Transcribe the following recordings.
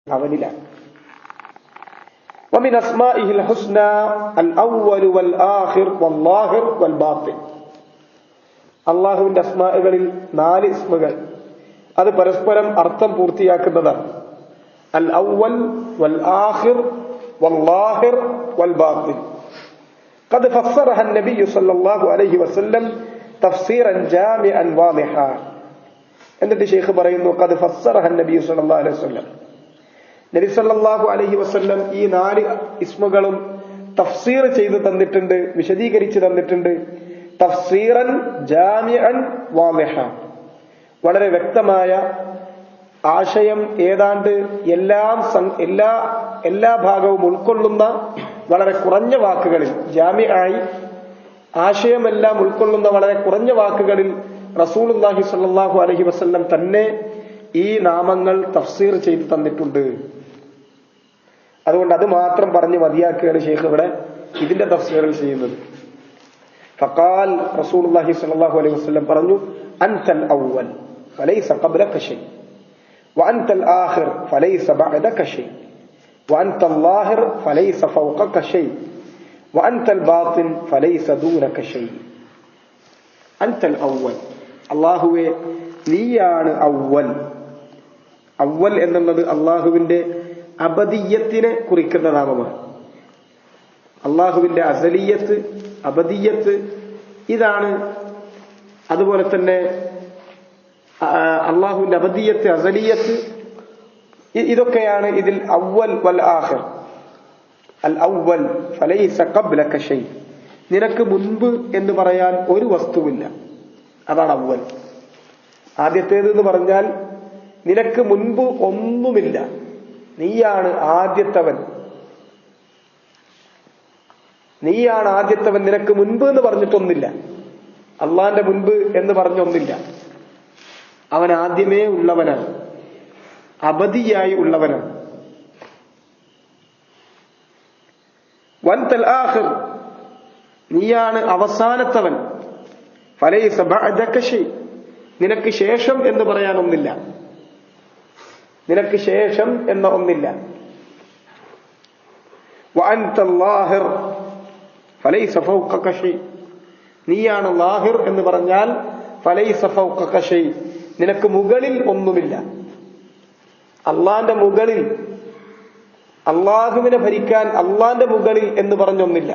അവനിലാണ്. ومن أسمائه الحسنى الأول والآخر والظاهر والباطن. അള്ളാഹുവിന്റെ അസ്മാകളിൽ 4 ഇസ്മുകൾ അത് പരസ്പരം അർത്ഥം പൂർത്തിയാക്കുന്നതാണ്. അൽ അവ്വൽ വൽ ആഖിർ വൽ ലാഹിർ വൽ ബാത്തിൻ. قد فسرها النبي صلى الله عليه وسلم تفسيرا جامعا واضحا. എന്നിട്ട് ശൈഖ് പറയുന്നു قد فسرها النبي صلى الله عليه وسلم. നബി സല്ലല്ലാഹു അലൈഹി വസല്ലം ഈ 4 ഇസ്മുകളും തഫ്സീർ ചെയ്തു തന്നിട്ടുണ്ട്, വിശദീകരിച്ചു തന്നിട്ടുണ്ട്. തഫ്സീറൻ ജാമിഅൻ വാളിഹ, വളരെ വ്യക്തമായ ആശയം, ഏതാണ്ട് എല്ലാ ഭാഗവും ഉൾക്കൊള്ളുന്ന വളരെ കുറഞ്ഞ വാക്കുകളിൽ, ജാമിആയി ആശയമെല്ലാം ഉൾക്കൊള്ളുന്ന വളരെ കുറഞ്ഞ വാക്കുകളിൽ റസൂലുള്ളാഹി സ്വല്ലല്ലാഹു അലൈഹി വസല്ലം തന്നെ ഈ നാമങ്ങൾ തഫ്സീർ ചെയ്തു തന്നിട്ടുണ്ട്. അതുകൊണ്ട് അത് മാത്രം പറഞ്ഞ് മതിയാക്കുകയാണ് ശൈഖ് ഇവിടെ ഇതിന്റെ തഫ്സീറിൽ ചെയ്യുന്നത്. ഫഖാൽ റസൂലുള്ളാഹി സ്വല്ലല്ലാഹു അലൈഹി വസല്ലം പറഞ്ഞു, അൻതൽ അവ്വൽ ഫലൈസ ഖബ്ലക ശൈ വഅൻതൽ ആഖിർ ഫലൈസ ബഅദക ശൈ വഅൻതൽ ലാഹിർ ഫലൈസ ഫൗഖക ശൈ വഅൻതൽ ബാത്തിൻ ഫലൈസ ദൂനക ശൈ. അൻതൽ അവ്വൽ, അല്ലാഹുവേ നീയാണ് അവ്വൽ. അവ്വൽ എന്നുള്ളത് അല്ലാഹുവിന്റെ അബദിയത്തിനെ കുറിക്കുന്ന നാമമാണ്. അള്ളാഹുവിന്റെ അസലിയത്ത്, അബദിയത്ത് ഇതാണ്. അതുപോലെ തന്നെ അള്ളാഹുവിന്റെ അബദിയത്ത്, അസലിയത്ത് ഇതൊക്കെയാണ് ഇതിൽ അവ്വൽ വൽ ആഖിർ. അൽ അവ്വൽ ഫലൈസ ഖബ്ലക ശൈ, നിനക്ക് മുൻപ് എന്ന് പറയാൻ ഒരു വസ്തുവില്ല, അതാണ് അവ്വൽ. ആദ്യത്തേത് എന്ന് പറഞ്ഞാൽ നിനക്ക് മുൻപ് ഒന്നുമില്ല, നീയാണ് ആദ്യത്തവൻ. നീയാണ് ആദ്യത്തവൻ, നിനക്ക് മുൻപ് എന്ന് പറഞ്ഞിട്ടൊന്നില്ല. അള്ളാന്റെ മുൻപ് എന്ന് പറഞ്ഞൊന്നില്ല. അവൻ ആദ്യമേ ഉള്ളവനാണ്, അബദിയായി ഉള്ളവനാണ്. വൻതൽ ആഖിർ, നീയാണ് അവസാനത്തവൻ. ഫലൈസ ബഅദക ശൈ, നിനക്ക് ശേഷം എന്ന് പറയാനൊന്നില്ല, നിനക്ക് ശേഷം എന്ന ഒന്നില്ല. വഅൻതൽ ലാഹിർ ഫലൈസ ഫൗഖക ശൈ, നീയാണ് ലാഹിർ എന്ന് പറഞ്ഞാൽ ഫലൈസ ഫൗഖക ശൈ, നിനക്ക് മുകളിൽ ഒന്നുമില്ല. അള്ളാന്റെ മുകളിൽ, അള്ളാഹുവിനെ ഭരിക്കാൻ അള്ളാന്റെ മുകളിൽ എന്ന് പറഞ്ഞൊന്നില്ല.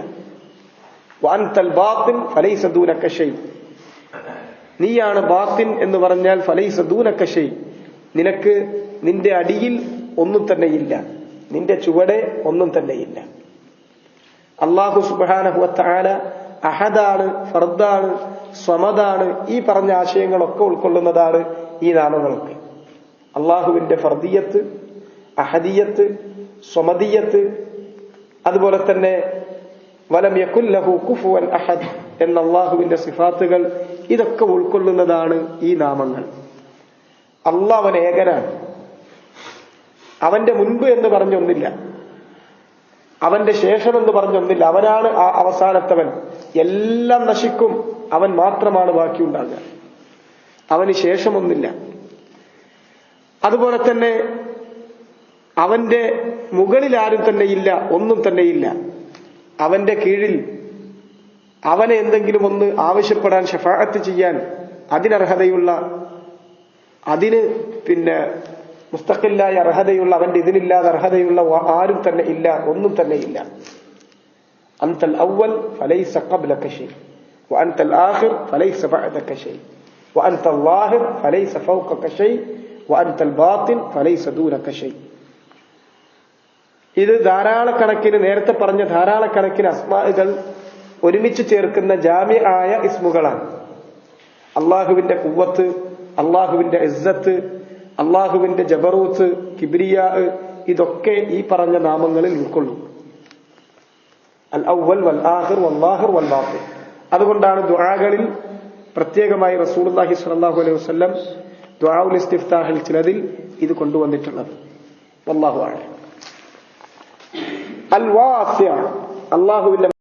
വഅൻതൽ ബാത്തിൻ ഫലൈസ ദൂനക ശൈ, നീയാണ് ബാത്തിൻ എന്ന് പറഞ്ഞാൽ ഫലൈസ ദൂനക ശൈ, നിനക്ക് നിന്റെ അടിയിൽ ഒന്നും തന്നെയില്ല, നിന്റെ ചുവടെ ഒന്നും തന്നെയില്ല. അല്ലാഹു സുബ്ഹാനഹു വതആല അഹദാണ്, ഫർദാണ്, സ്വമദാണ്. ഈ പറഞ്ഞ ആശയങ്ങളൊക്കെ ഉൾക്കൊള്ളുന്നതാണ് ഈ നാമങ്ങളൊക്കെ. അള്ളാഹുവിന്റെ ഫർദിയത്ത്, അഹദിയത്ത്, സ്വമദിയത്ത്, അതുപോലെ തന്നെ വലം യകുൽ ലഹു കുഫുവൻ അഹദ് എന്ന അള്ളാഹുവിന്റെ സിഫാത്തുകൾ, ഇതൊക്കെ ഉൾക്കൊള്ളുന്നതാണ് ഈ നാമങ്ങൾ. അള്ളാഹ് അവൻ ഏകനാണ്. അവന്റെ മുൻപ് എന്ന് പറഞ്ഞൊന്നില്ല, അവന്റെ ശേഷം എന്ന് പറഞ്ഞൊന്നില്ല. അവനാണ് ആ അവസാനത്തവൻ. എല്ലാം നശിക്കും, അവൻ മാത്രമാണ് ബാക്കിയുണ്ടാകുക. അവന് ശേഷമൊന്നില്ല. അതുപോലെ തന്നെ അവന്റെ മുകളിൽ ആരും തന്നെയില്ല, ഒന്നും തന്നെയില്ല. അവന്റെ കീഴിൽ അവനെ എന്തെങ്കിലും ഒന്ന് ആവശ്യപ്പെടാൻ, ശഫാഅത്ത് ചെയ്യാൻ അതിനർഹതയുള്ള, അതിന് മുസ്തഖില്ലായ അർഹതയുള്ള, അവന്റെ ഇതിനില്ലാതെ അർഹതയുള്ള ആരും തന്നെ ഇല്ല, ഒന്നും തന്നെ ഇല്ല. അൻതൽ അവ്വൽ ഫലൈസ ഖബ്ലക ശൈ വഅൻതൽ ആഖിർ ഫലൈസ ബഅദക ശൈ വഅൻതൽ ലാഹിർ ഫലൈസ ഫൗഖക ശൈ വഅൻതൽ ബാത്തിൻ ഫലൈസ ദൂനക ശൈ. ഇത് ധാരാളക്കണക്കിന്, നേരത്തെ പറഞ്ഞ ധാരാളക്കണക്കിന് അസ്മാകൾ ഒരുമിച്ച് ചേർക്കുന്ന ജാമിആയ ഇസ്മുകളാണ്. അള്ളാഹുവിന്റെ ഖുവ്വത്ത്, അള്ളാഹുവിന്റെ ഇസ്സത്ത്, അള്ളാഹുവിന്റെ ജബറൂത്ത്, കിബ്രിയാ, ഇതൊക്കെ ഈ പറഞ്ഞ നാമങ്ങളിൽ ഉൾക്കൊള്ളും. അൽ അവ്വൽ വൽ ആഖിർ വൽ ലാഹിർ വൽ ബാത്തിൻ. അതുകൊണ്ടാണ് ദുആകളിൽ പ്രത്യേകമായി റസൂലുള്ളാഹി സ്വല്ലല്ലാഹു അലൈഹി വസല്ലം ദുആഉൽ ഇസ്തിഫ്താഹിൽ ചിലതിൽ ഇത് കൊണ്ടുവന്നിട്ടുള്ളത്. വല്ലാഹു അഅലം. അൽ വാസിഅ, അള്ളാഹുവിന്റെ